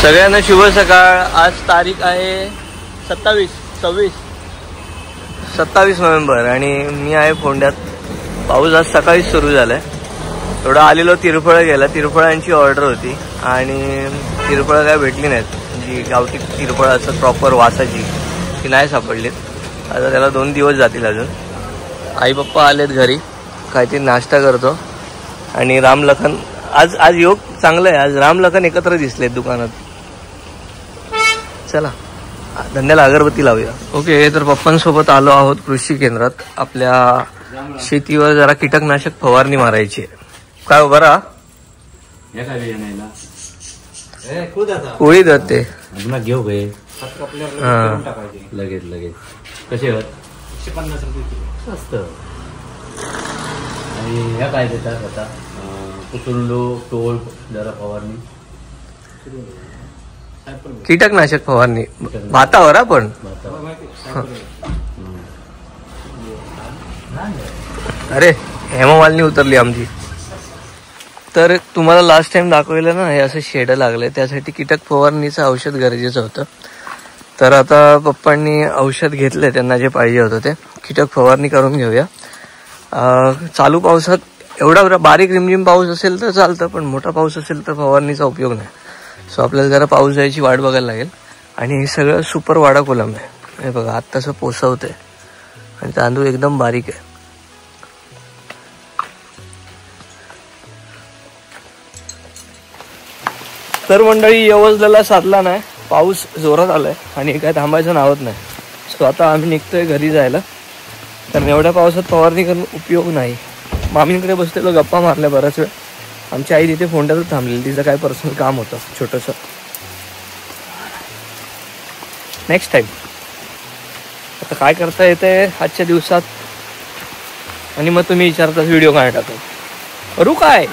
सगळ्यांना शुभ सकाळ। आज तारीख आहे 27 नोव्हेंबर आणि मी आहे फोंड्यात। पाऊस आज सकाळीच सुरू झालाय। थोडं आलेलो तिरफळ गेला, तिरफळांची ऑर्डर होती आणि तिरफळ काय भेटली नाहीत, जी गावठी तिरफळ असतात प्रॉपर वासाची ती नाही सापडलीत। आता त्याला 2 दिवस जातील अजून। आई पप्पा आलेत घरी, काहीतरी नाश्ता करतो आणि रामलखन आज योग चांगलं आहे, आज रामलखन एकत्र दिसलेत दुकानात। चला धंद्याला अगरबत्ती लावूया। ओके, तर पप्पांसोबत आलो आहोत कृषी केंद्रात। आपल्या शेतीवर जरा कीटकनाशक फवारणी मारायची आहे। काय बरा कोळी जाते घेऊ गे लगेच कसे 150 रुपये किलो स्वस्त। आणि ह्या काय देतात आता कुसुंडो टोल जरा फवारणी कीटकनाशक फवारणी भातावर आपण अरे हेमामालिनी उतरली आमची। तर तुम्हाला लास्ट टाइम दाखवलेलं ना, हे असं शेड लागले, त्यासाठी कीटक फवारणीचं औषध गरजेचं होतं। तर आता पप्पांनी औषध घेतले, त्यांना जे पाहिजे होतं ते। कीटक फवारणी करून घेऊया। चालू पावसात एवढा बारीक रिमझिम पाऊस असेल तर चालतं, पण मोठा पाऊस असेल तर फवारणीचा उपयोग नाही। सो आपल्याला जरा पाऊस जायची वाट बघायला लागेल। आणि हे सगळं सुपर वाडा कोलम आहे, हे बघा आत्ताचं पोसवतंय आणि तांदूळ एकदम बारीक आहे। तर मंडळी यवसला साधला नाही, पाऊस जोरात आलाय आणि काय थांबायचं नावत नाही। सो आता आम्ही निघतोय घरी जायला, कारण एवढ्या पावसात फवारणी करून उपयोग नाही। मामींकडे बसलेलो, गप्पा मारल्या बराच वेळ। आमची आई तिथे फोंड्यातच थांबलेली, तिचं काय पर्सनल काम होतं छोटंसं। नेक्स्ट टाइम आता काय करता येते आजच्या दिवसात, आणि मग तुम्ही विचारता व्हिडिओ काय टाकतो करू काय।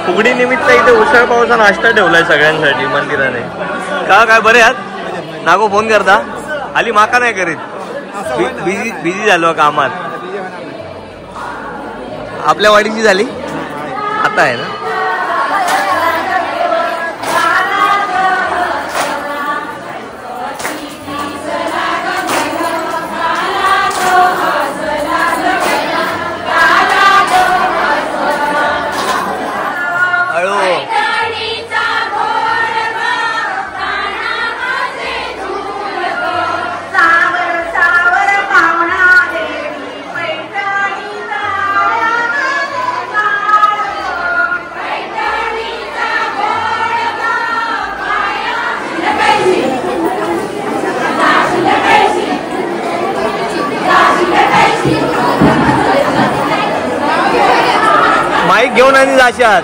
फुगडी निमित्त इथे उसळ पावचा नाश्ता ठेवलाय सगळ्यांसाठी मंदिराने। का काय बरे आहात? नागो फोन करता आली माका नाही करीत, बिझी झालो कामात। आपल्या वाडीची झाली आता आहे ना। माईक घेऊन आणि जाशात।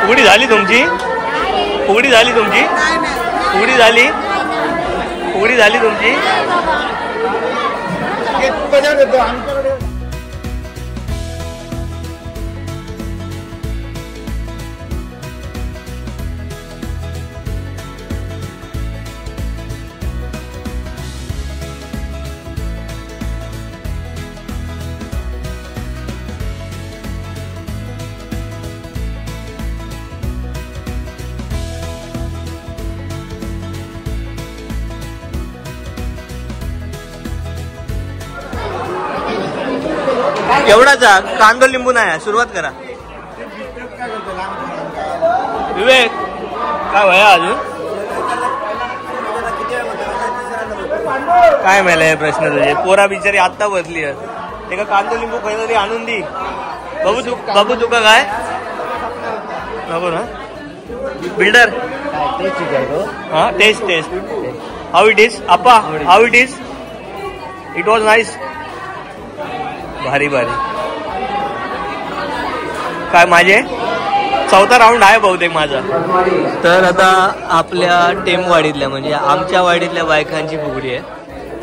फुगडी झाली तुमची? फुगडी झाली तुमची? फुगडी झाली? फुगडी झाली तुमची? एवढाचा कांदा लिंबू नाही. सुरुवात करा. विवेक काय भया अजून काय माहिती प्रश्न तुझे. पोरा बिचारी आत्ता बसली ते का कांदा लिंबू खायला तरी आणून दी. बाबू तुका काय नको ना. बिल्डर हा टेस्ट हाऊ इट इज आपा how it is. It was nice. भारी काय माझे चौथा राऊंड आहे बहुतेक माझा. तर आता आपल्या टेमवाडीतल्या म्हणजे आमच्या वाडीतल्या बायकांची फुगडी आहे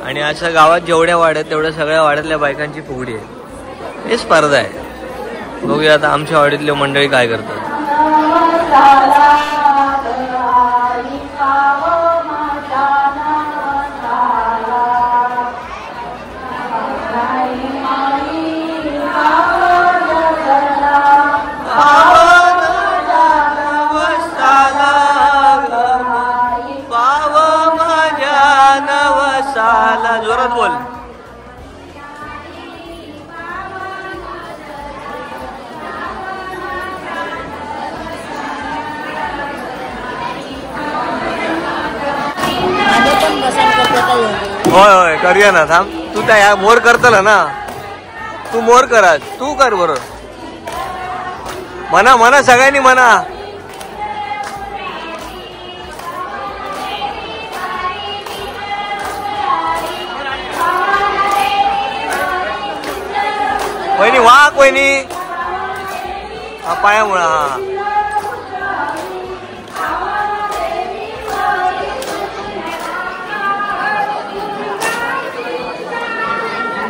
आणि अशा गावात जेवढ्या वाड्यात तेवढ्या सगळ्या वाड्यातल्या बायकांची फुगडी आहे. हे स्पर्धा आहे. बघूया आता आमच्या वाडीतले मंडळी काय करतात. जोरात बोल. होय करूया ना. थांब तू त्या मोर करतला ना. तू मोर करा. तू कर बरोबर. म्हणा सगळ्यांनी म्हणा. वहिनी वाक वहिनी. हा पायामुळं. हा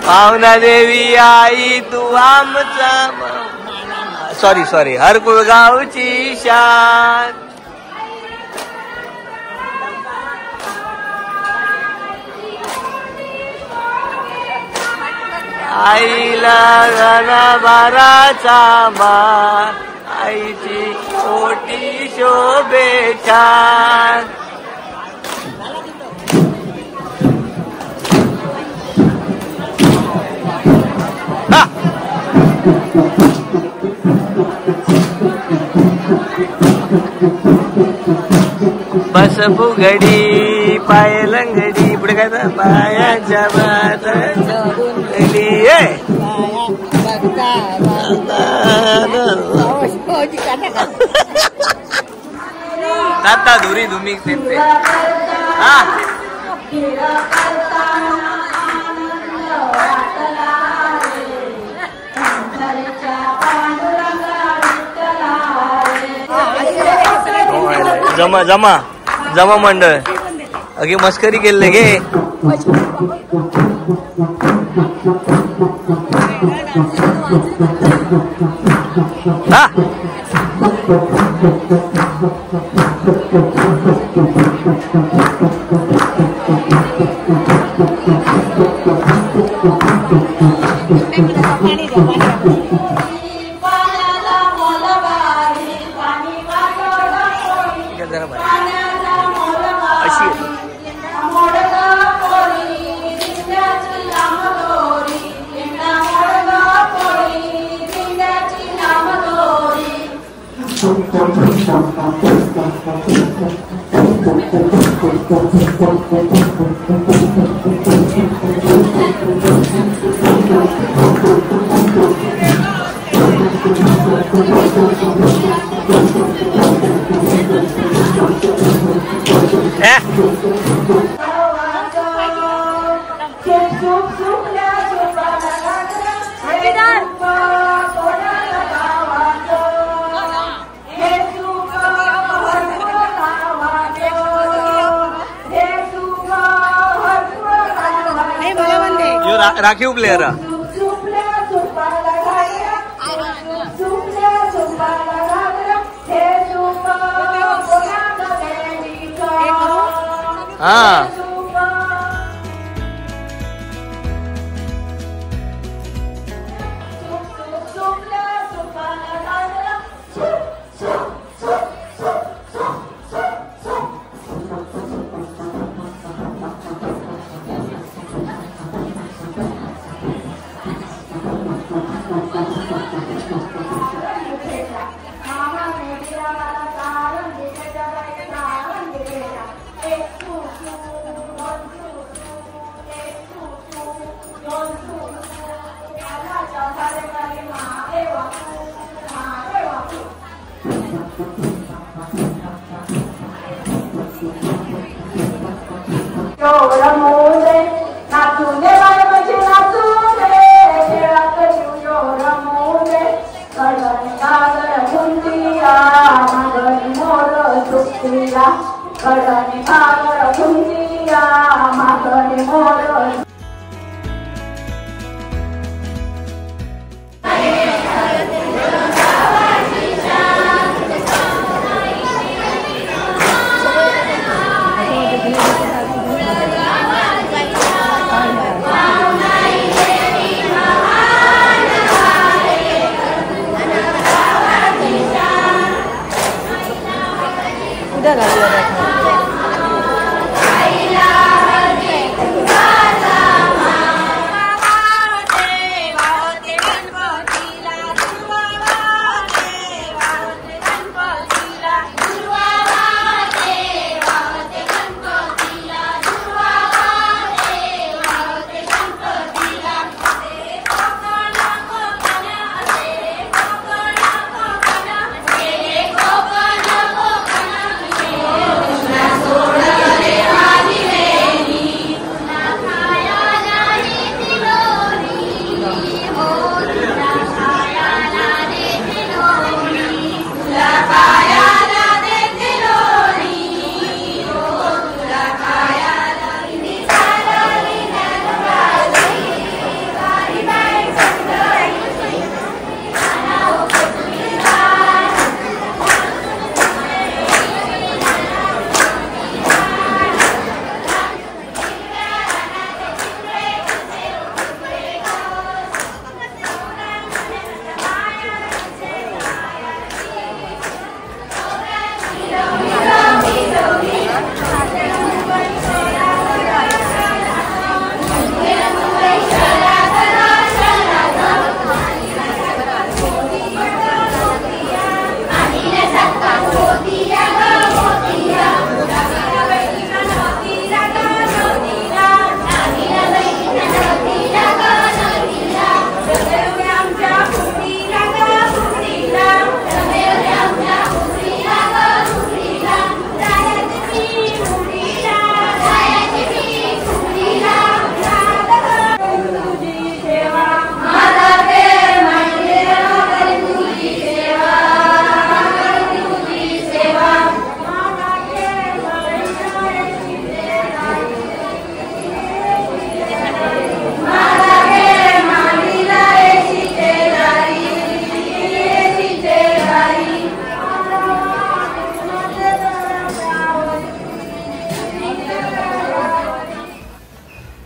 पाहुणा देवी आई तू आमचा. सॉरी हरकुळ गावची शान. आईला गाना बाराचा मान. आईची मोठी शोभे छान. बस फुगडी पाय लंगडी. पुढे काय तर पायाच्या बात आता धुरी धुमी देते. हा जमा मंडळ अगे मस्करी केले गे. हा राखीव प्लेयर. हा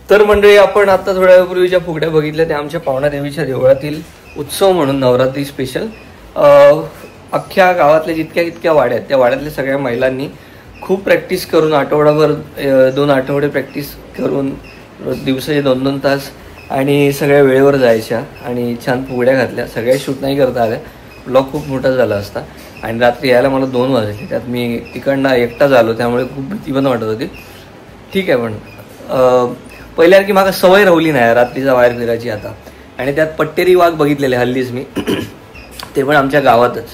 तर मंडळी, आपण आता थोड्या वेळापूर्वी ज्या फुगड्या बघितल्या त्या आमच्या पावणा देवीच्या देवळातील उत्सव म्हणून नवरात्री स्पेशल. अख्ख्या गावातल्या जितक्या वाड्या आहेत त्या वाड्यातल्या सगळ्या महिलांनी खूप प्रॅक्टिस करून आठवडाभर 2 आठवडे प्रॅक्टिस करून दिवसाचे 2-2 तास आणि सगळ्या वेळेवर जायच्या आणि छान फुगड्या घातल्या. सगळ्या शूट नाही करता आल्या, ब्लॉग खूप मोठा झाला असता आणि रात्री यायला मला 2 वाजले. त्यात मी तिकडनं एकटाच आलो, त्यामुळे खूप भीती पण वाटत होती. ठीक आहे, पण पहिल्यासारखी मागा सवय राहिली नाही रात्रीचा बाहेर फिरायची आता. आणि त्यात पट्टेरी वाघ बघितलेले हल्लीच मी, ते पण आमच्या गावातच.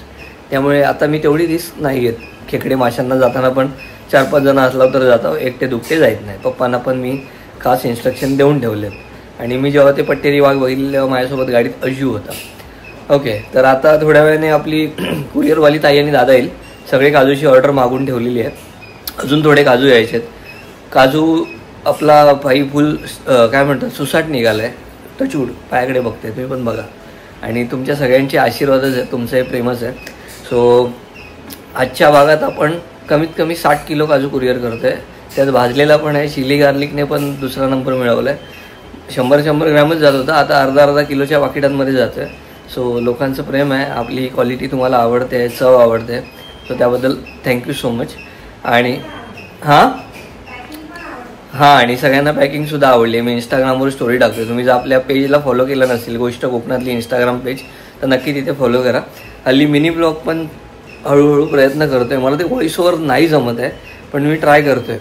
त्यामुळे आता मी तेवढी रिस्क नाही घेत. खेकडे माशांना जाताना पण 4-5 जण असला तर जातो, एकटे दुकटे जायत नाही. पप्पांना पण मी खास इन्स्ट्रक्शन देऊन ठेवले. आणि मी जेव्हा ते पट्टेरी वाघ बघितले तेव्हा माझ्यासोबत गाडीत अजू होता. ओके, तर आता थोड्या वेळाने आपली कुरिअरवाली ताई आणि दादा येईल. सगळे काजूची ऑर्डर मागून ठेवलेली आहे. अजून थोडे काजू यायचे आहेत. काजू आपला भाई फुल काय म्हणतात सुसाट निघाला आहे. टचूड पायाकडे बघते, तुम्ही पण बघा. आणि तुमच्या सगळ्यांचे आशीर्वादच आहे, तुमचं हे प्रेमच आहे. सो आजच्या भागात आपण कमीत कमी 60 किलो काजू कुरिअर करतो आहे. त्यात भाजलेला पण आहे, चिली गार्लिकने पण दुसरा नंबर मिळवला आहे. 100 ग्रॅमच जात होता, आता अर्धा किलोच्या पाकिटांमध्ये जातो आहे. सो लोकांचं प्रेम आहे, आपली क्वालिटी तुम्हाला आवडते, चव आवडते. सो त्याबद्दल थँक्यू सो मच. आणि आणि सगळ्यांना पॅकिंगसुद्धा आवडली. मी इंस्टाग्रामवर स्टोरी टाकतो. तुम्ही जर आपल्या पेजला फॉलो केलं नसेल, गोष्ट कोकणातली इंस्टाग्राम पेज, तर नक्की तिथे फॉलो करा. हल्ली मिनी ब्लॉग पण हळूहळू प्रयत्न करतो आहे. मला ते व्हॉइस ओव्हर नाही जमत आहे, पण मी ट्राय करतो आहे.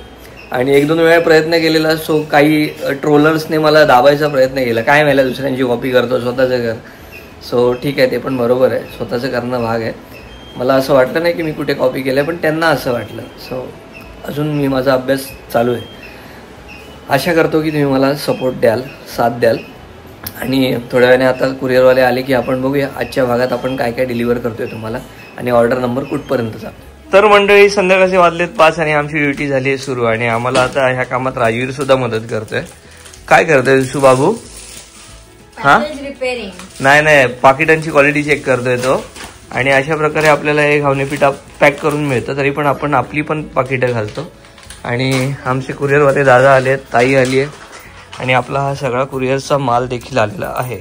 आणि 1-2 वेळा प्रयत्न केलेला. सो काही ट्रोलर्सने मला दाबायचा प्रयत्न केला, काय व्हायला दुसऱ्यांची कॉपी करतो, स्वतःचं कर. सो ठीक आहे, ते पण बरोबर आहे, स्वतःचं करणं भाग आहे. मला असं वाटलं नाही की मी कुठे कॉपी केलं आहे, पण त्यांना असं वाटलं. सो अजून मी माझा अभ्यास चालू आहे. आशा करतो की तुम्ही मला सपोर्ट द्याल, साथ द्याल. आणि थोड्या वेळाने आता कुरिअरवाले आले की आपण बघूया आजच्या भागात आपण काय काय डिलिव्हर करतोय तुम्हाला आणि ऑर्डर नंबर कुठपर्यंतचा. तर मंडळी संध्याकाळचे वाजलेत 5 आणि आमची ड्युटी झाली आहे सुरू आणि आम्हाला आता ह्या कामात राजवीर सुद्धा मदत करतोय. काय करतोय विशू बाबू? हा नाही पाकिटांची क्वालिटी चेक करतोय तो. आणि अशा प्रकारे आपल्याला हे घावणे पीठ पॅक करून मिळतं. तरी पण आपण आपली पण पाकिटं घालतो. आणि आमचे कुरिअरवाले दादा आले, ताई आली आहे आणि आपला हा सगळा कुरिअरचा माल देखील आलेला आहे.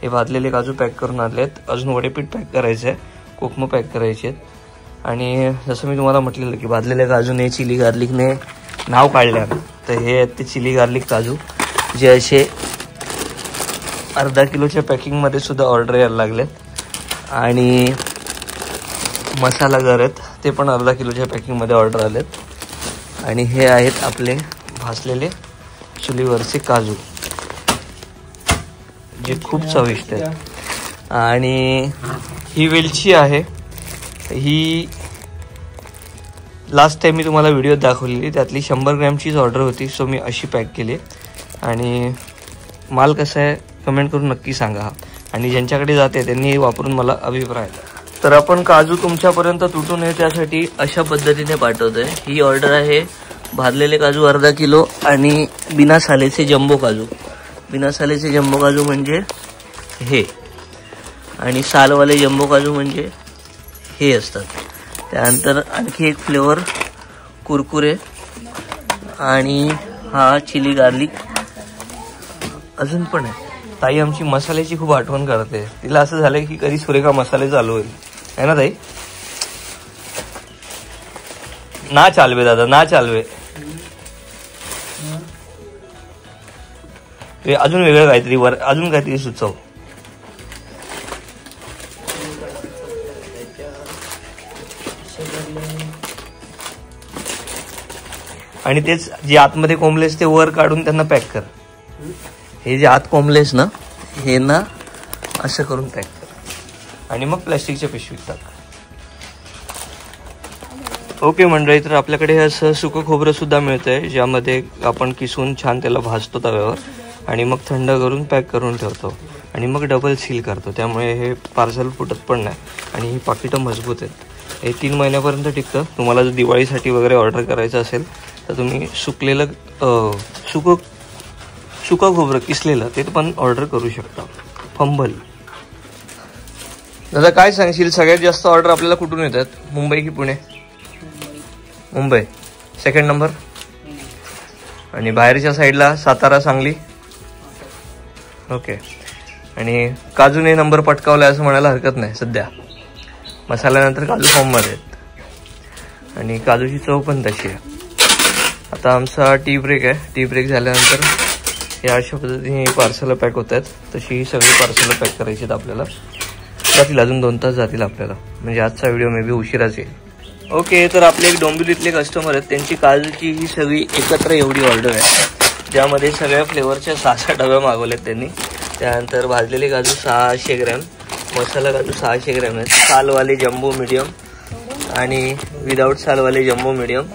हे भाजलेले काजू पॅक करून आणलेत. अजून वडेपीठ पॅक करायचं आहे, कोकमं पॅक करायचे आहेत. आणि जसं मी तुम्हाला म्हटलेलं की भाजलेल्या काजूने चिली गार्लिकने नाव काढलं, तर हे आहेत ते चिली गार्लिक काजू, जे असे अर्धा किलोच्या पॅकिंगमध्ये सुद्धा ऑर्डर यायला लागलेत. आणि मसाला गर आहेत, ते पण अर्धा किलोच्या पॅकिंगमध्ये ऑर्डर आलेत. आणि हे आहेत आपले भाजलेले चुलीवरचे काजू, जे खूप चविष्ट आहेत. आणि ही वेलची आहे, ही लास्ट टाइम मी तुम्हाला व्हिडिओ दाखवलेली, त्यातली 100 ग्रॅमचीच ऑर्डर होती. सो मी अशी पॅक केली. आणि माल कसा आहे कमेंट करून नक्की सांगा. आणि ज्यांच्याकडे जाते त्यांनी वापरून मला अभिप्राय. तर आपण काजू तुमच्यापर्यंत तुटू नये त्यासाठी अशा पद्धतीने पाठवतोय. ही ऑर्डर आहे भाजलेले काजू अर्धा किलो आणि बिना सालेचे जम्बो काजू. बिना सालेचे जम्बो काजू म्हणजे हे, आणि सालवाले जम्बो काजू म्हणजे हे असतात. त्यानंतर आणखी एक फ्लेवर कुरकुरे, आणि हा चिली गार्लिक अजून पण आहे. ताई आमची मसाल्याची खूप आठवण करते. तिला असं झालं की कधी सुरेखा मसाले चालू होईल, है ना ताई? ना चालवे दादा, ना चालवे. अजून वेगळं काहीतरी वर, अजून काहीतरी सुचव. आणि तेच जे आतमध्ये कोंबलेस ते वर काढून त्यांना पॅक कर. हे जे आत कोंबलेस ना, हे ना असं करून पॅक कर आणि मग प्लॅस्टिकच्या पिशवीत टाक. ओके मंडळी, तर आपल्याकडे असं सुकं खोबरं सुद्धा मिळतंय, ज्यामध्ये आपण किसून छान त्याला भाजतो तव्यावर आणि मग थंड करून पॅक करून ठेवतो आणि मग डबल सील करतो. त्यामुळे हे पार्सल फुटत पण नाही आणि ही पाकिटं मजबूत आहेत. हे 3 महिन्यापर्यंत टिकतं. तुम्हाला जर दिवाळीसाठी वगैरे ऑर्डर करायचं असेल तर तुम्ही सुकलेलं सुका खोबरं किसलेलं ते पण ऑर्डर करू शकता. फंबल दादा काय सांगशील, सगळ्यात जास्त ऑर्डर आपल्याला कुठून येतात, मुंबई की पुणे? Mumbai second number. आणि बाहेरच्या साईडला सातारा, सांगली. ओके. आणि काजूने नंबर पटकावला असं म्हणायला हरकत नाही. सध्या मसाल्यानंतर काजू फॉर्ममध्ये आहेत आणि काजूची चव पण तशी आहे. आता आमचा टी ब्रेक आहे. टी ब्रेक झाल्यानंतर हे अशा पद्धतीने पार्सल पॅक होत आहेत. तशी ही सगळी पार्सल पॅक करायची आहेत आपल्याला. जातील अजून 2 तास जातील आपल्याला, म्हणजे आजचा व्हिडिओ मे बी उशिराच येईल. ओके, तर आपले एक डोंबिवलीतले कस्टमर आहेत, त्यांची काजूची ही सगळी एकत्र एवढी ऑर्डर आहे, ज्यामध्ये सगळ्या फ्लेवरच्या 6 डब्या मागवल्यात त्यांनी. त्यानंतर भाजलेले काजू 600 ग्रॅम, मसाला काजू 600 ग्रॅम आहेत, सालवाले जम्बो मीडियम आणि विदाऊट सालवाले जम्बो मीडियम,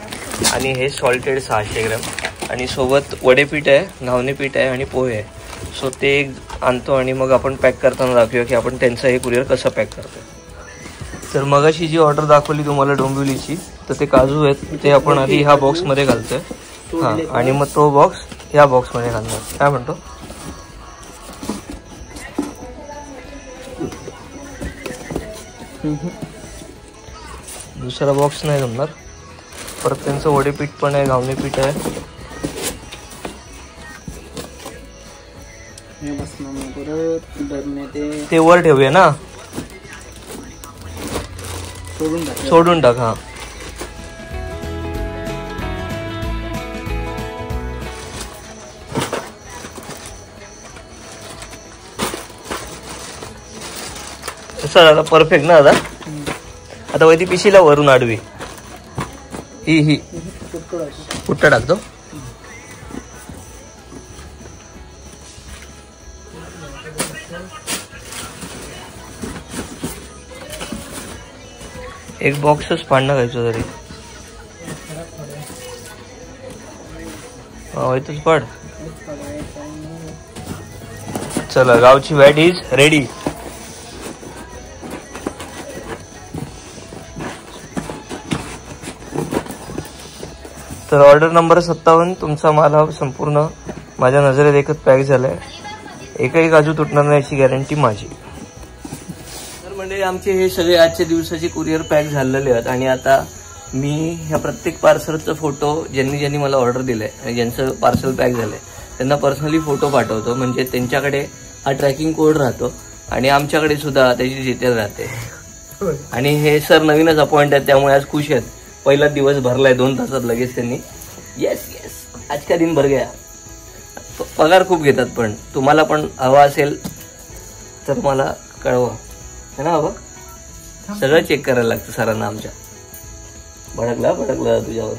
आणि हे सॉल्टेड 600 ग्रॅम. आणि सोबत वडेपीठ आहे, घावणे पीठ आहे आणि पोहे आहे. सो ते आणतो आणि मग आपण पॅक करताना दाखवूया की आपण त्यांचं हे कुरिअर कसं पॅक करतो. तर मगाशी जी ऑर्डर दाखवली तुम्हाला डोंबिवलीची, तर ते काजू आहेत ते आपण आधी ह्या बॉक्समध्ये घालतोय. हां, आणि मग तो बॉक्स ह्या बॉक्समध्ये घालणार. काय म्हणतो? दुसरा बॉक्स नाही जमणार. परत त्यांचं वडेपीठ पण आहे, घावणे पीठ आहे. ते वर ठेवूया ना, सोडून टाक. हा, सर आता परफेक्ट ना दादा. आता वैदी पिशीला वरून आडवी ही पुट्टा टाकतो. एक बॉक्सच पाडणं खायचो तरी इथंच पड. चला, गावची वॅट इज रेडी. तर ऑर्डर नंबर 57 तुमचा माल हा संपूर्ण माझ्या नजरेत एकच पॅक झालाय. एकही काजू तुटणार नाही याची गॅरंटी माझी. तर म्हणजे आमचे हे सगळे आजच्या दिवसाचे कुरिअर पॅक झालेले आहेत आणि आता मी ह्या प्रत्येक पार्सलचा फोटो ज्यांनी मला ऑर्डर दिलाय आणि ज्यांचं पार्सल पॅक झालंय त्यांना पर्सनली फोटो पाठवतो. म्हणजे त्यांच्याकडे हा ट्रॅकिंग कोड राहतो आणि आमच्याकडे सुद्धा त्याची डिटेल राहते. आणि हे सर नवीनच अपॉइंट आहेत त्यामुळे आज खुश आहेत. पहिला दिवस भरलाय 2 तासात लगेच त्यांनी. येस आज का दिन भर गया. पगार खूप घेतात पण तुम्हाला पण हवा असेल तर मला कळवा है ना. हवं सगळं चेक करायला लागतं सरांना आमच्या. भडकला तुझ्यावर.